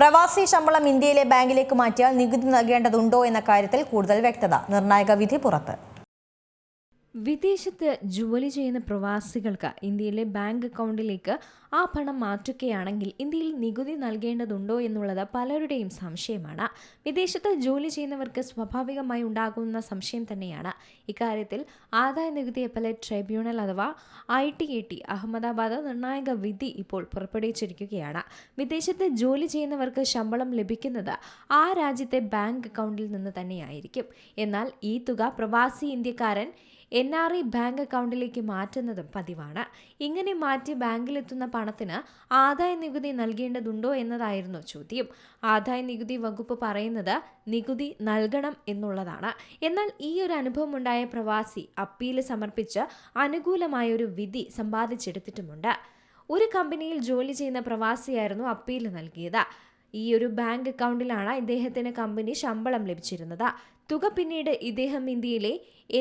പ്രവാസി ശമ്പളം ഇന്ത്യയിലെ ബാങ്കിലേക്ക് മാറ്റിയാൽ നികുതി നൽകേണ്ടതുണ്ടോ എന്ന കാര്യത്തിൽ കൂടുതൽ വ്യക്തത. നിർണായക വിധി പുറത്ത്. വിദേശത്ത് ജോലി ചെയ്യുന്ന പ്രവാസികൾക്ക് ഇന്ത്യയിലെ ബാങ്ക് അക്കൗണ്ടിലേക്ക് ആ പണം മാറ്റുകയാണെങ്കിൽ ഇന്ത്യയിൽ നികുതി നൽകേണ്ടതുണ്ടോ എന്നുള്ളത് പലരുടെയും സംശയമാണ്. വിദേശത്ത് ജോലി ചെയ്യുന്നവർക്ക് സ്വാഭാവികമായി ഉണ്ടാകുന്ന സംശയം തന്നെയാണ്. ഇക്കാര്യത്തിൽ ആദായ നികുതി അപ്പലേറ്റ് ട്രൈബ്യൂണൽ അഥവാ ITAT അഹമ്മദാബാദ് നിർണായക വിധി ഇപ്പോൾ പുറപ്പെടുവിച്ചിരിക്കുകയാണ്. വിദേശത്ത് ജോലി ചെയ്യുന്നവർക്ക് ശമ്പളം ലഭിക്കുന്നത് ആ രാജ്യത്തെ ബാങ്ക് അക്കൗണ്ടിൽ നിന്ന് തന്നെയായിരിക്കും. എന്നാൽ ഈ തുക പ്രവാസി ഇന്ത്യക്കാരൻ NRI ബാങ്ക് അക്കൗണ്ടിലേക്ക് മാറ്റുന്നതും പതിവാണ്. ഇങ്ങനെ മാറ്റി ബാങ്കിലെത്തുന്ന പണത്തിന് ആദായ നികുതി നൽകേണ്ടതുണ്ടോ എന്നതായിരുന്നു ചോദ്യം. ആദായ നികുതി വകുപ്പ് പറയുന്നത് നികുതി നൽകണം എന്നുള്ളതാണ്. എന്നാൽ ഈ ഒരു അനുഭവം ഉണ്ടായ പ്രവാസി അപ്പീൽ സമർപ്പിച്ച് അനുകൂലമായൊരു വിധി സമ്പാദിച്ചെടുത്തിട്ടുമുണ്ട്. ഒരു കമ്പനിയിൽ ജോലി ചെയ്യുന്ന പ്രവാസിയായിരുന്നു അപ്പീൽ നൽകിയത്. ഈ ഒരു ബാങ്ക് അക്കൗണ്ടിലാണ് ഇദ്ദേഹത്തിന് കമ്പനി ശമ്പളം ലഭിച്ചിരുന്നത്. തുക പിന്നീട് ഇദ്ദേഹം ഇന്ത്യയിലെ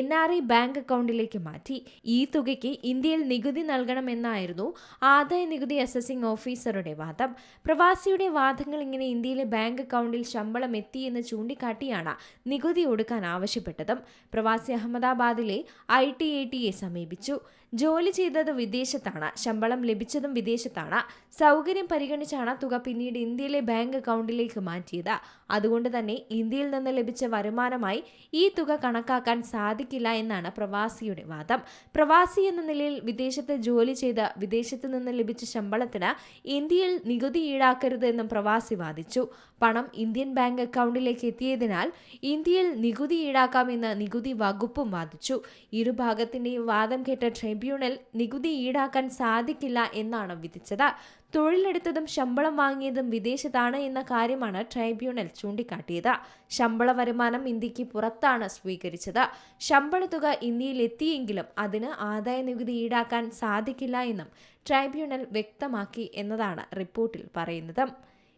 NRI ബാങ്ക് അക്കൗണ്ടിലേക്ക് മാറ്റി. ഈ തുകയ്ക്ക് ഇന്ത്യയിൽ നികുതി നൽകണമെന്നായിരുന്നു ആദായ നികുതി അസസിംഗ് ഓഫീസറുടെ വാദം. പ്രവാസിയുടെ വാദങ്ങൾ ഇങ്ങനെ ഇന്ത്യയിലെ ബാങ്ക് അക്കൗണ്ടിൽ ശമ്പളം എത്തിയെന്ന് ചൂണ്ടിക്കാട്ടിയാണ് നികുതി ഒടുക്കാൻ ആവശ്യപ്പെട്ടതും. പ്രവാസി അഹമ്മദാബാദിലെ ITATയെ സമീപിച്ചു. ജോലി ചെയ്തത് വിദേശത്താണ്, ശമ്പളം ലഭിച്ചതും വിദേശത്താണ്. സൗകര്യം പരിഗണിച്ചാണ് തുക പിന്നീട് ഇന്ത്യയിലെ ബാങ്ക് അക്കൗണ്ടിലേക്ക് മാറ്റിയത്. അതുകൊണ്ട് തന്നെ ഇന്ത്യയിൽ നിന്ന് ലഭിച്ച വരുമാനമായി ഈ തുക കണക്കാക്കാൻ സാധിക്കില്ല എന്നാണ് പ്രവാസിയുടെ വാദം. പ്രവാസി എന്ന നിലയിൽ വിദേശത്ത് ജോലി ചെയ്ത് വിദേശത്ത് നിന്ന് ലഭിച്ച ശമ്പളത്തിന് ഇന്ത്യയിൽ നികുതി ഈടാക്കരുത് എന്നും പ്രവാസി വാദിച്ചു. പണം ഇന്ത്യൻ ബാങ്ക് അക്കൗണ്ടിലേക്ക് എത്തിയതിനാൽ ഇന്ത്യയിൽ നികുതി ഈടാക്കാമെന്ന് നികുതി വകുപ്പും വാദിച്ചു. ഇരുഭാഗത്തിന്റെയും വാദം കേട്ട ട്രൈബ്യൂണൽ നികുതി ഈടാക്കാൻ സാധിക്കില്ല എന്നാണ് വിധിച്ചത്. തൊഴിലെടുത്തതും ശമ്പളം വാങ്ങിയതും വിദേശത്താണ് എന്ന കാര്യമാണ് ട്രൈബ്യൂണൽ ചൂണ്ടിക്കാട്ടിയത്. ശമ്പള വരുമാനം ഇന്ത്യക്ക് പുറത്താണ് സ്വീകരിച്ചത്. ശമ്പള തുക ഇന്ത്യയിൽ എത്തിയെങ്കിലും അതിന് ആദായ നികുതി ഈടാക്കാൻ സാധിക്കില്ല എന്നും ട്രൈബ്യൂണൽ വ്യക്തമാക്കി എന്നതാണ് റിപ്പോർട്ടിൽ പറയുന്നത്.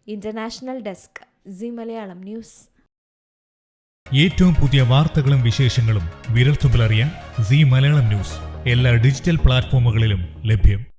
International desk, C Malayalam news. ഏറ്റവും പുതിയ വാർത്തകളും വിശേഷങ്ങളും വിരൽത്തുമ്പിലറിയാൻ സി മലയാളം ന്യൂസ് എല്ലാ ഡിജിറ്റൽ പ്ലാറ്റ്ഫോമുകളിലും ലഭ്യം.